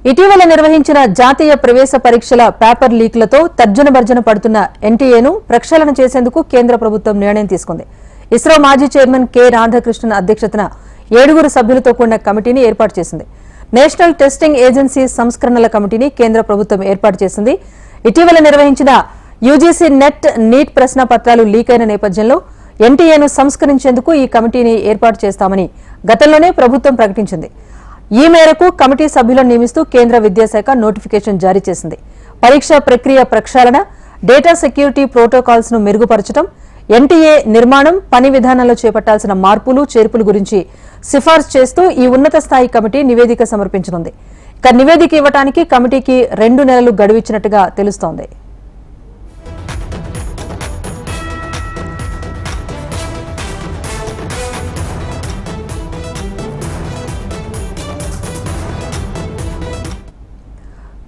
ఇటీవల నిర్వహించిన జాతీయ ప్రవేశ పరీక్షల పేపర్ లీక్లతో తర్జన భర్జన పడుతున్న ఎన్టీఏను ప్రక్షాళన చేసేందుకు కేంద్ర ప్రభుత్వం నిర్ణయం తీసుకుంది. ఇస్రో మాజీ చైర్మన్ కె రాధాకృష్ణన్ అధ్యక్షతన 7 సభ్యులతో కూడిన కమిటీని ఏర్పాటు చేసింది. నేషనల్ టెస్టింగ్ ఏజెన్సీ సంస్కరణల కమిటీని కేంద్ర ప్రభుత్వం ఏర్పాటు చేసింది. ఇటీవల నిర్వహించిన యూజీసీ నీట్ ప్రశ్న పత్రాలు లీక్ అయిన నేపథ్యంలో ఎన్టీఏను సంస్కరించేందుకు ఈ కమిటీని ఏర్పాటు చేస్తామని గతంలోనే ప్రభుత్వం ప్రకటించింది. ఈ మేరకు కమిటీ సభ్యులను నియమిస్తూ కేంద్ర విద్యాశాఖ నోటిఫికేషన్ జారీ చేసింది. పరీక్ష ప్రక్రియ ప్రక్షాళన, డేటా సెక్యూరిటీ ప్రోటోకాల్స్ ను మెరుగుపరచడం, ఎన్టీఏ నిర్మాణం, పని విధానంలో చేపట్టాల్సిన మార్పులు చేర్పుల గురించి సిఫార్సు చేస్తూ ఈ ఉన్నత స్థాయి కమిటీ నివేదిక సమర్పించనుంది. ఇక నివేదిక ఇవ్వడానికి కమిటీకి 2 నెలలు గడువిచ్చినట్టుగా తెలుస్తోంది.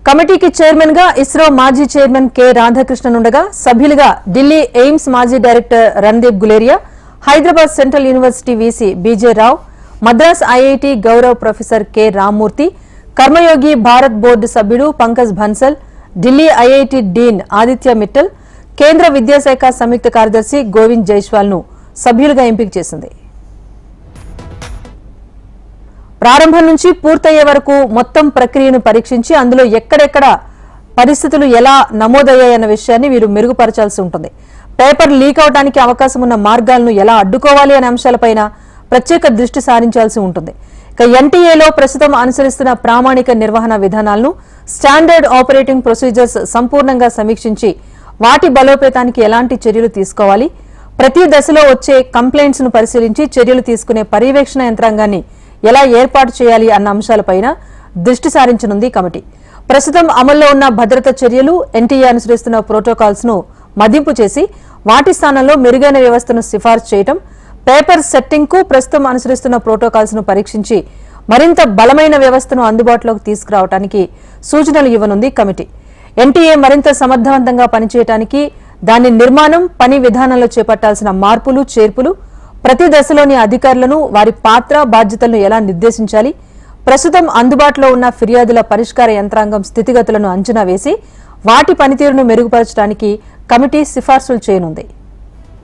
కమిటీకి చైర్మన్ గా ఇస్రో మాజీ చైర్మన్ కె రాధాకృష్ణన్ ఉండగా సభ్యులుగా ఢిల్లీ ఎయిమ్స్ మాజీ director Randeep Guleria, Hyderabad central university VC B J Rao, Madras IIT గౌరవ్ professor K Rammurthy, Karmayogi Bharat board సభ్యుడు పంకజ్ భన్సల్, ఢిల్లీ ఐఐటి డీన్ ఆదిత్య మిట్టల్, కేంద్ర విద్యాశాఖ సంయుక్త కార్యదర్శి గోవింద్ జైస్వాల్ ను సభ్యులుగా ఎంపిక చేసింది. ప్రారంభం నుంచి పూర్తయ్యే వరకు మొత్తం ప్రక్రియను పరీక్షించి అందులో ఎక్కడెక్కడ పరిస్థితులు ఎలా నమోదయ్యాయన్న విషయాన్ని వీరు మెరుగుపరచాల్సి ఉంటుంది. పేపర్ లీక్ అవడానికి అవకాశం ఉన్న మార్గాలను ఎలా అడ్డుకోవాలి అనే అంశాలపైన ప్రత్యేక దృష్టి సారించాల్సి ఉంటుంది. ఇక ఎన్టీఏలో ప్రస్తుతం అనుసరిస్తున్న ప్రామాణిక నిర్వహణ విధానాలను, స్టాండర్డ్ ఆపరేటింగ్ ప్రొసీజర్స్ సంపూర్ణంగా సమీక్షించి వాటి బలోపేతానికి ఎలాంటి చర్యలు తీసుకోవాలి, ప్రతి దశలో వచ్చే కంప్లైంట్స్ ను పరిశీలించి చర్యలు తీసుకునే పర్యవేక్షణ యంత్రాంగాన్ని ఎలా ఏర్పాటు చేయాలి అన్న అంశాలపైన దృష్టి సారించనుంది కమిటీ. ప్రస్తుతం అమల్లో ఉన్న భద్రతా చర్యలు, ఎన్టీఏ అనుసరిస్తున్న ప్రోటోకాల్స్ ను మదింపు చేసి వాటి స్థానంలో మెరుగైన వ్యవస్థను సిఫార్సు చేయడం, పేపర్ సెట్టింగ్ కు ప్రస్తుతం అనుసరిస్తున్న ప్రోటోకాల్స్ ను పరీక్షించి మరింత బలమైన వ్యవస్థను అందుబాటులోకి తీసుకురావడానికి సూచనలు ఇవ్వనుంది కమిటీ. ఎన్టీఏ మరింత సమర్థవంతంగా పనిచేయడానికి దాని నిర్మాణం, పని విధానంలో చేపట్టాల్సిన మార్పులు చేర్పులు, ప్రతి దశలోని అధికారులను వారి పాత్ర బాధ్యతలను ఎలా నిర్దేశించాలి, ప్రస్తుతం అందుబాటులో ఉన్న ఫిర్యాదుల పరిష్కార యంత్రాంగం స్థితిగతులను అంచనా వేసి వాటి పనితీరును మెరుగుపరచడానికి కమిటీ సిఫార్సులు చేయనుంది.